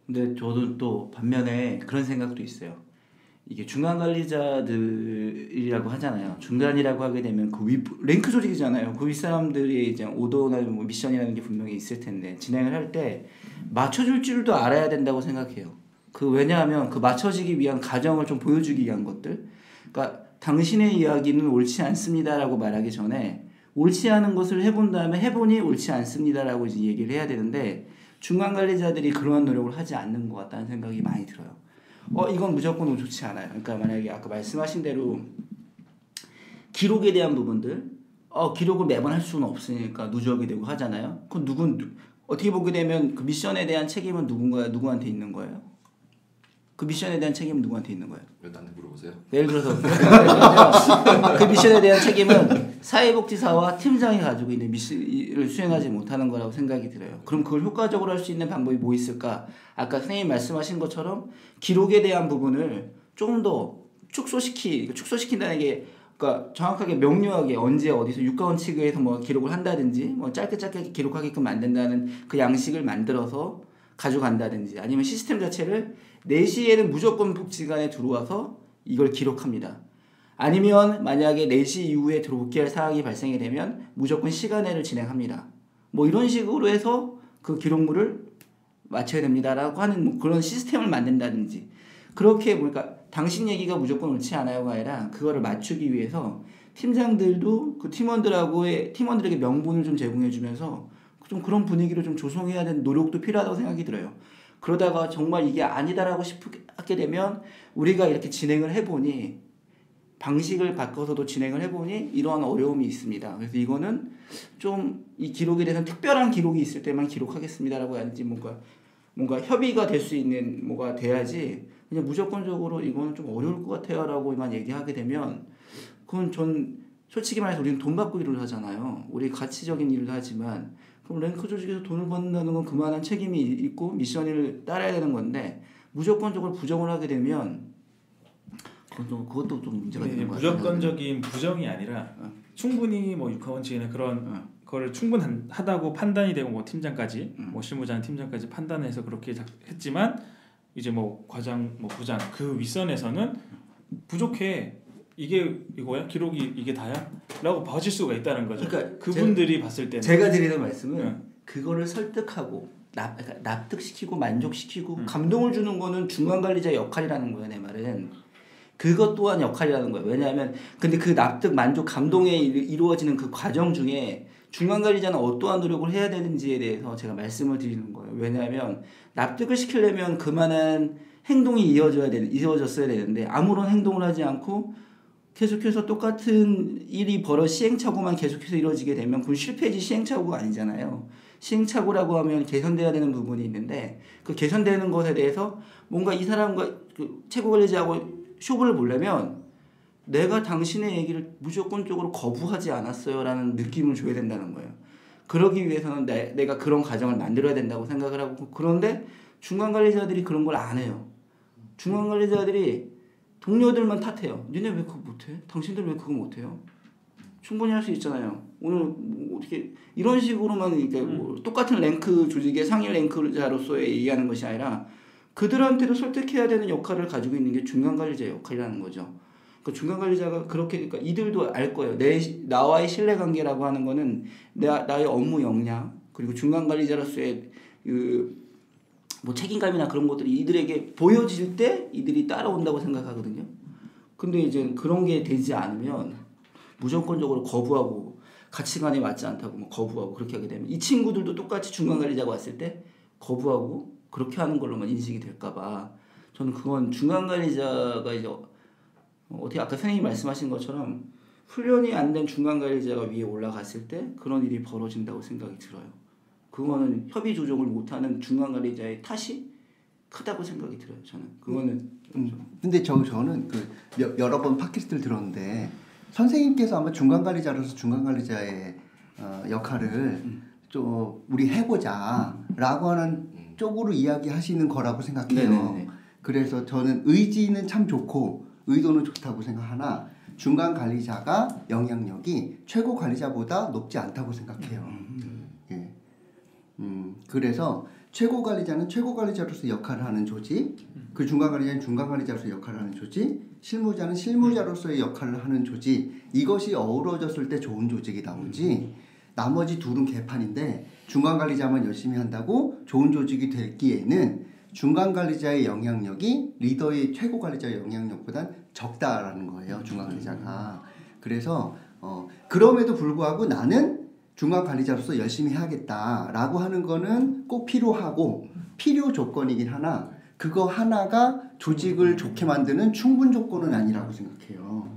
근데 저도 또 반면에 그런 생각도 있어요. 이게 중간 관리자들이라고 하잖아요. 중간이라고 하게 되면 그 윗 랭크 조직이잖아요. 그 윗사람들이 이제 오더나 뭐 미션이라는 게 분명히 있을 텐데 진행을 할 때 맞춰줄 줄도 알아야 된다고 생각해요. 그 왜냐하면 그 맞춰지기 위한 과정을 좀 보여주기 위한 것들. 그러니까 당신의 이야기는 옳지 않습니다라고 말하기 전에 옳지 않은 것을 해본 다음에 해보니 옳지 않습니다라고 이제 얘기를 해야 되는데 중간 관리자들이 그러한 노력을 하지 않는 것 같다는 생각이 많이 들어요. 이건 무조건 좋지 않아요. 그러니까 만약에 아까 말씀하신 대로 기록에 대한 부분들, 기록을 매번 할 수는 없으니까 누적이 되고 하잖아요. 어떻게 보게 되면 그 미션에 대한 책임은 누구한테 있는 거예요? 그 미션에 대한 책임은 누구한테 있는 거예요? 왜 나한테 물어보세요? 예를 들어서 그 미션에 대한 책임은 사회복지사와 팀장이 가지고 있는 미션을 수행하지 못하는 거라고 생각이 들어요. 그럼 그걸 효과적으로 할 수 있는 방법이 뭐 있을까? 아까 선생님 말씀하신 것처럼 기록에 대한 부분을 좀 더 축소시킨다는 게 그러니까 정확하게 명료하게 언제 어디서 육가원칙에서 뭐 기록을 한다든지 뭐 짧게 기록하게끔 만든다는 그 양식을 만들어서 가져간다든지 아니면 시스템 자체를 4시에는 무조건 복지관에 들어와서 이걸 기록합니다. 아니면 만약에 4시 이후에 복귀할 사항이 발생이 되면 무조건 시간회를 진행합니다. 뭐 이런 식으로 해서 그 기록물을 맞춰야 됩니다라고 하는 뭐 그런 시스템을 만든다든지 그렇게 보니까 당신 얘기가 무조건 옳지 않아요가 아니라 그거를 맞추기 위해서 팀장들도 그 팀원들에게 명분을 좀 제공해 주면서 좀 그런 분위기를 좀 조성해야 되는 노력도 필요하다고 생각이 들어요. 그러다가 정말 이게 아니다라고 싶게 되면 우리가 이렇게 진행을 해보니 방식을 바꿔서도 진행을 해보니 이러한 어려움이 있습니다. 그래서 이거는 좀 이 기록에 대해서는 특별한 기록이 있을 때만 기록하겠습니다라고 해야지 뭔가 협의가 될 수 있는 뭐가 돼야지 그냥 무조건적으로 이거는 좀 어려울 것 같아요라고만 얘기하게 되면 그건 전 솔직히 말해서 우리는 돈 받고 일을 하잖아요. 우리 가치적인 일을 하지만 그럼 랭크 조직에서 돈을 받는다는 건 그만한 책임이 있고 미션을 따라야 되는 건데 무조건적으로 부정을 하게 되면 그것도 좀 문제가 되는 것 같아요. 무조건적인 부정이 아니라 충분히 뭐 육하원칙에는 그런 거를 충분하다고 판단이 되고 뭐 팀장까지 뭐 실무자는 팀장까지 판단해서 그렇게 했지만 이제 뭐 과장 뭐 부장 그 윗선에서는 부족해. 이거야? 기록이 이게 다야? 라고 봐줄 수가 있다는 거죠. 그러니까 그분들이 봤을 때는 제가 드리는 말씀은 그거를 설득하고 납득시키고 만족시키고 감동을 주는 거는 중간관리자의 역할이라는 거예요. 내 말은 그것 또한 역할이라는 거예요. 왜냐하면 근데 그 납득, 만족, 감동에 이루어지는 그 과정 중에 중간관리자는 어떠한 노력을 해야 되는지에 대해서 제가 말씀을 드리는 거예요. 왜냐하면 납득을 시키려면 그만한 행동이 이어졌어야 되는데 아무런 행동을 하지 않고 계속해서 똑같은 일이 시행착오만 계속해서 이루어지게 되면 그건 실패지 시행착오가 아니잖아요. 시행착오라고 하면 개선돼야 되는 부분이 있는데 그 개선되는 것에 대해서 뭔가 이 사람과 그 최고관리자하고 쇼부를 보려면 내가 당신의 얘기를 무조건적으로 거부하지 않았어요라는 느낌을 줘야 된다는 거예요. 그러기 위해서는 내가 그런 과정을 만들어야 된다고 생각을 하고 그런데 중간관리자들이 그런 걸 안 해요. 중간관리자들이 동료들만 탓해요. 니네 왜 그거 못해? 당신들 왜 그거 못해요? 충분히 할 수 있잖아요. 오늘 뭐 어떻게 이런 식으로만 이렇게 뭐 똑같은 랭크 조직의 상위 랭크자로서의 얘기하는 것이 아니라 그들한테도 설득해야 되는 역할을 가지고 있는 게 중간관리자의 역할이라는 거죠. 그 중간관리자가 그러니까 이들도 알 거예요. 나와의 신뢰관계라고 하는 거는 나의 업무 역량 그리고 중간관리자로서의 뭐 책임감이나 그런 것들이 이들에게 보여질 때 이들이 따라온다고 생각하거든요. 근데 이제 그런 게 되지 않으면 무조건적으로 거부하고 가치관에 맞지 않다고 뭐 거부하고 그렇게 하게 되면 이 친구들도 똑같이 중간관리자가 왔을 때 거부하고 그렇게 하는 걸로만 인식이 될까봐 저는 그건 중간관리자가 이제 어떻게 아까 선생님이 말씀하신 것처럼 훈련이 안 된 중간관리자가 위에 올라갔을 때 그런 일이 벌어진다고 생각이 들어요. 그거는 협의 조정을 못하는 중간관리자의 탓이 크다고 생각이 들어요. 저는 그거는. 근데 저는 그 여러 번 팟캐스트를 들었는데 선생님께서 아마 중간관리자로서 중간관리자의 역할을 좀 우리 해보자라고 하는 쪽으로 이야기하시는 거라고 생각해요. 네네네. 그래서 저는 의지는 참 좋고 의도는 좋다고 생각하나 중간 관리자가 영향력이 최고 관리자보다 높지 않다고 생각해요. 예. 그래서 최고 관리자는 최고 관리자로서 역할을 하는 조직, 그 중간 관리자는 중간 관리자로서 역할을 하는 조직, 실무자는 실무자로서의 역할을 하는 조직, 이것이 어우러졌을 때 좋은 조직이 나오지. 나머지 둘은 개판인데 중간 관리자만 열심히 한다고 좋은 조직이 됐기에는 중간 관리자의 영향력이 리더의 최고 관리자의 영향력보단 적다라는 거예요. 중간 관리자가. 그래서 그럼에도 불구하고 나는 중간 관리자로서 열심히 해야겠다라고 하는 거는 꼭 필요하고 필요 조건이긴 하나 그거 하나가 조직을 좋게 만드는 충분 조건은 아니라고 생각해요.